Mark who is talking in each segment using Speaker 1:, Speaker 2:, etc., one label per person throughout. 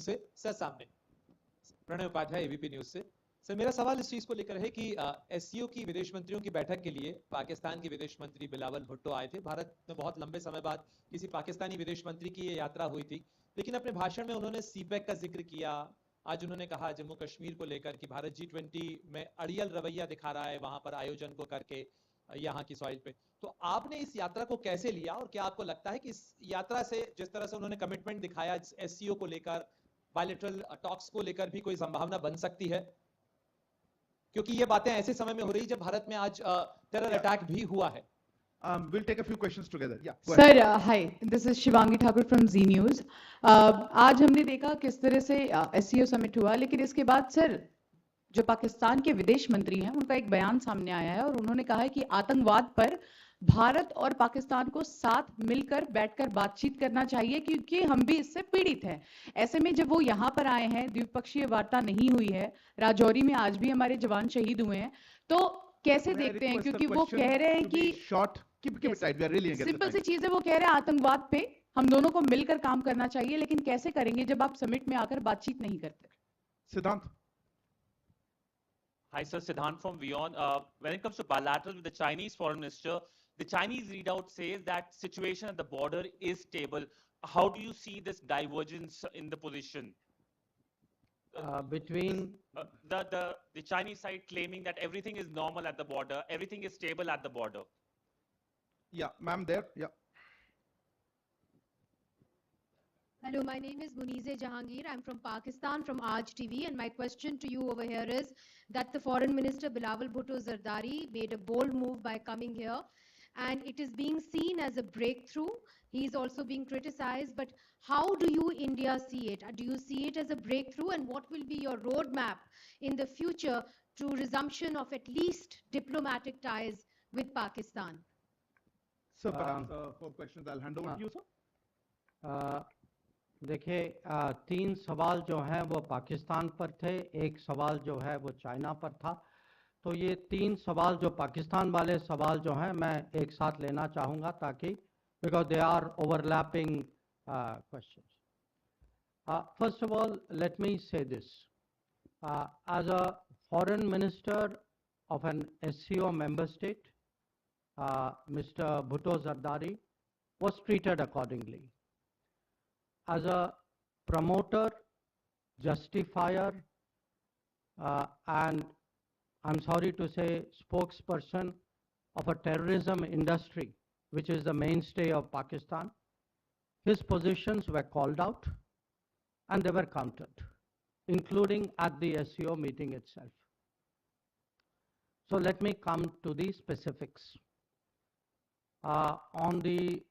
Speaker 1: से सर सामने Pranay Upadhyay ABP news से। सर मेरा सवाल इस चीज को लेकर है कि एससीओ की विदेश मंत्रियों की बैठक के लिए पाकिस्तान के विदेश मंत्री बिलावल भुट्टो आए थे। भारत में बहुत लंबे समय बाद किसी पाकिस्तानी विदेश मंत्री की ये यात्रा हुई थी, लेकिन अपने भाषण में उन्होंने सीपैक का जिक्र किया। आज उन्होंने कहा जम्मू कश्मीर को लेकर कि भारत G20 में अड़ियल रवैया दिखा रहा है वहां पर आयोजन को करके यहाँ की सॉइल पे। तो आपने इस यात्रा को कैसे लिया और क्या आपको लगता है कि इस यात्रा से जिस तरह से उन्होंने कमिटमेंट दिखाया एससीओ को लेकर, बायलैटरल टॉक्स को लेकर भी कोई संभावना बन सकती है? क्योंकि ये बातें ऐसे समय में हो रही जब भारत में आज टेरर अटैक भी हुआ है।
Speaker 2: We'll take a few questions together. Yeah.
Speaker 3: Sir, hi. This is Shivangi Thakur from Z News. आज हमने देखा किस तरह से SCO समिट हुआ, लेकिन इसके बाद सर जो पाकिस्तान के विदेश मंत्री हैं उनका एक बयान सामने आया है और उन्होंने कहा है कि आतंकवाद पर भारत और पाकिस्तान को साथ मिलकर बैठकर बातचीत करना चाहिए क्योंकि हम भी इससे पीड़ित हैं। ऐसे में जब वो यहाँ पर आए हैं, द्विपक्षीय वार्ता नहीं हुई है, राजौरी में आज भी हमारे जवान शहीद हुए हैं, तो कैसे देखते हैं? क्योंकि वो कह रहे हैं कि
Speaker 2: सिंपल
Speaker 3: सी चीज है, वो कह रहे हैं आतंकवाद पे हम दोनों को मिलकर काम करना चाहिए, लेकिन कैसे करेंगे जब आप समिट में आकर बातचीत नहीं करते?
Speaker 2: सिद्धांत।
Speaker 4: Hi sir, Siddhant from WION. When it comes to bilateral with the Chinese foreign minister, the Chinese readout says that situation at the border is stable. How do you see this divergence in the position?
Speaker 5: Between
Speaker 4: the Chinese side claiming that everything is normal at the border, everything is stable at the border.
Speaker 2: Yeah, ma'am there. Yeah.
Speaker 6: Hello, my name is Munize Jahangir. I'm from Pakistan, from Aaj TV, and my question to you over here is that the Foreign Minister Bilawal Bhutto Zardari made a bold move by coming here, and it is being seen as a breakthrough. He's also being criticized, but how do you, India, see it? Do you see it as a breakthrough, and what will be your roadmap in the future to resumption of at least diplomatic ties with Pakistan?
Speaker 2: Sir, for questions, I'll hand over to you, sir.
Speaker 5: देखिए, तीन सवाल जो हैं वो पाकिस्तान पर थे, एक सवाल जो है वो चाइना पर था। तो ये तीन सवाल जो पाकिस्तान वाले सवाल जो हैं मैं एक साथ लेना चाहूँगा ताकि because they are overlapping questions. First of all, let me say this. As a foreign minister of an SCO member state, Mr. Bhutto Zardari was treated accordingly. As a promoter, justifier, and I'm sorry to say spokesperson of a terrorism industry, which is the mainstay of Pakistan, his positions were called out and they were countered, including at the SCO meeting itself. So let me come to the specifics. On the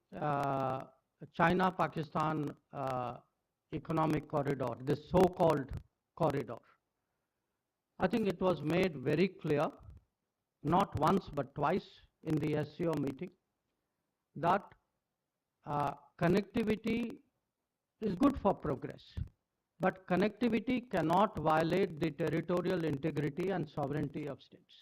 Speaker 5: China-Pakistan economic corridor, this so-called corridor, I think it was made very clear, not once but twice in the SCO meeting, that connectivity is good for progress, but connectivity cannot violate the territorial integrity and sovereignty of states.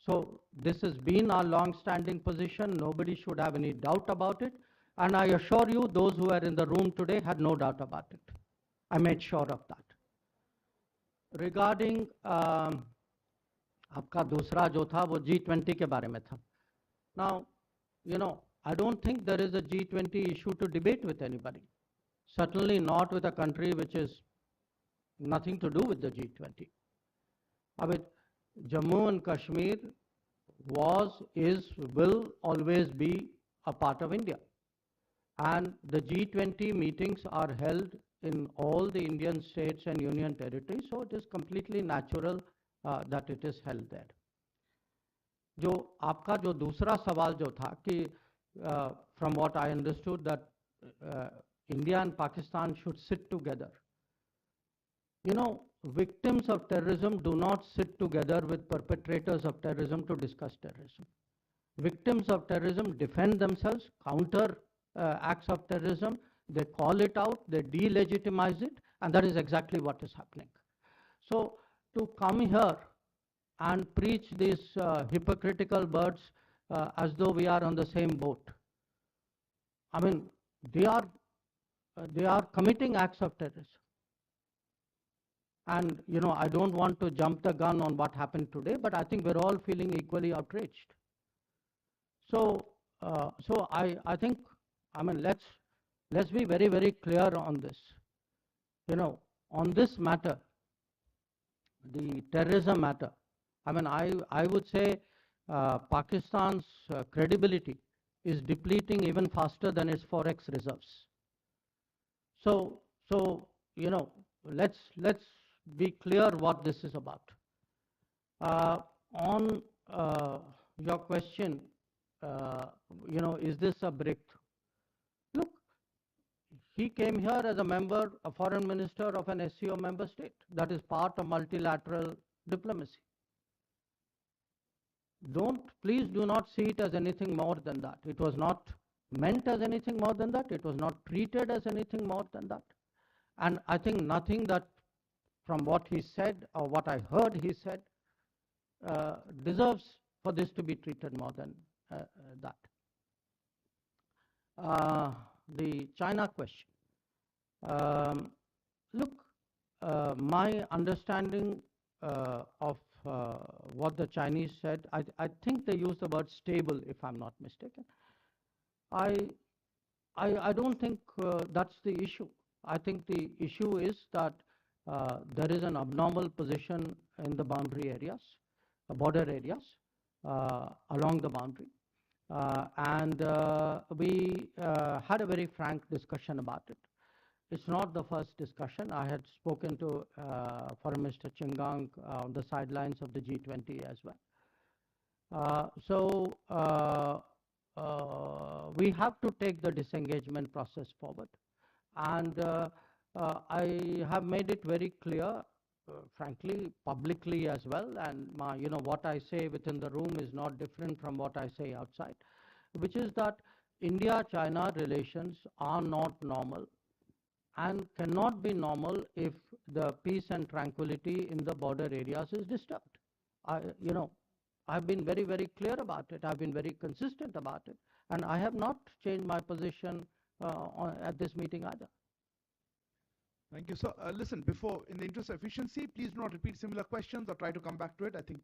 Speaker 5: So this has been our long-standing position. Nobody should have any doubt about it. And I assure you, those who are in the room today had no doubt about it. I made sure of that. Regarding आपका दूसरा जो था वो G20 के बारे में था. Now, you know, I don't think there is a G20 issue to debate with anybody. Certainly not with a country which is nothing to do with the G20. I mean, Jammu and Kashmir was, is, will always be a part of India. And the G20 meetings are held in all the Indian states and union territories, so it is completely natural that it is held there. जो आपका जो दूसरा सवाल जो था कि from what I understood that India and Pakistan should sit together. You know, victims of terrorism do not sit together with perpetrators of terrorism to discuss terrorism. Victims of terrorism defend themselves, counter acts of terrorism, they call it out, they delegitimize it, and that is exactly what is happening. So to come here and preach these hypocritical words as though we are on the same boat, I mean, they are committing acts of terrorism. And, you know, I don't want to jump the gun on what happened today, but I think we're all feeling equally outraged. So, I think, I mean, let's be very, very clear on this. You know, on this matter, the terrorism matter, I mean, I would say Pakistan's credibility is depleting even faster than its forex reserves. So, you know, let's be clear what this is about. On your question, you know, is this a breakthrough? Look, he came here as a member, a foreign minister of an SCO member state. That is part of multilateral diplomacy. Please do not see it as anything more than that. It was not meant as anything more than that. It was not treated as anything more than that. And I think nothing that from what he said or what I heard he said deserves for this to be treated more than that. The China question. Look, my understanding of what the Chinese said, I think they used the word stable, if I'm not mistaken. I don't think that's the issue. I think the issue is that there is an abnormal position in the boundary areas, border areas, along the boundary. And we had a very frank discussion about it. It's not the first discussion. I had spoken to Foreign Minister Chingang on the sidelines of the G20 as well. We have to take the disengagement process forward. And I have made it very clear, frankly, publicly as well, and you know, what I say within the room is not different from what I say outside, which is that India-China relations are not normal and cannot be normal if the peace and tranquility in the border areas is disturbed. You know, I've been very, very clear about it. I've been very consistent about it. And I have not changed my position at this meeting either.
Speaker 2: Thank you. So, listen, in the interest of efficiency, please do not repeat similar questions or try to come back to it. I think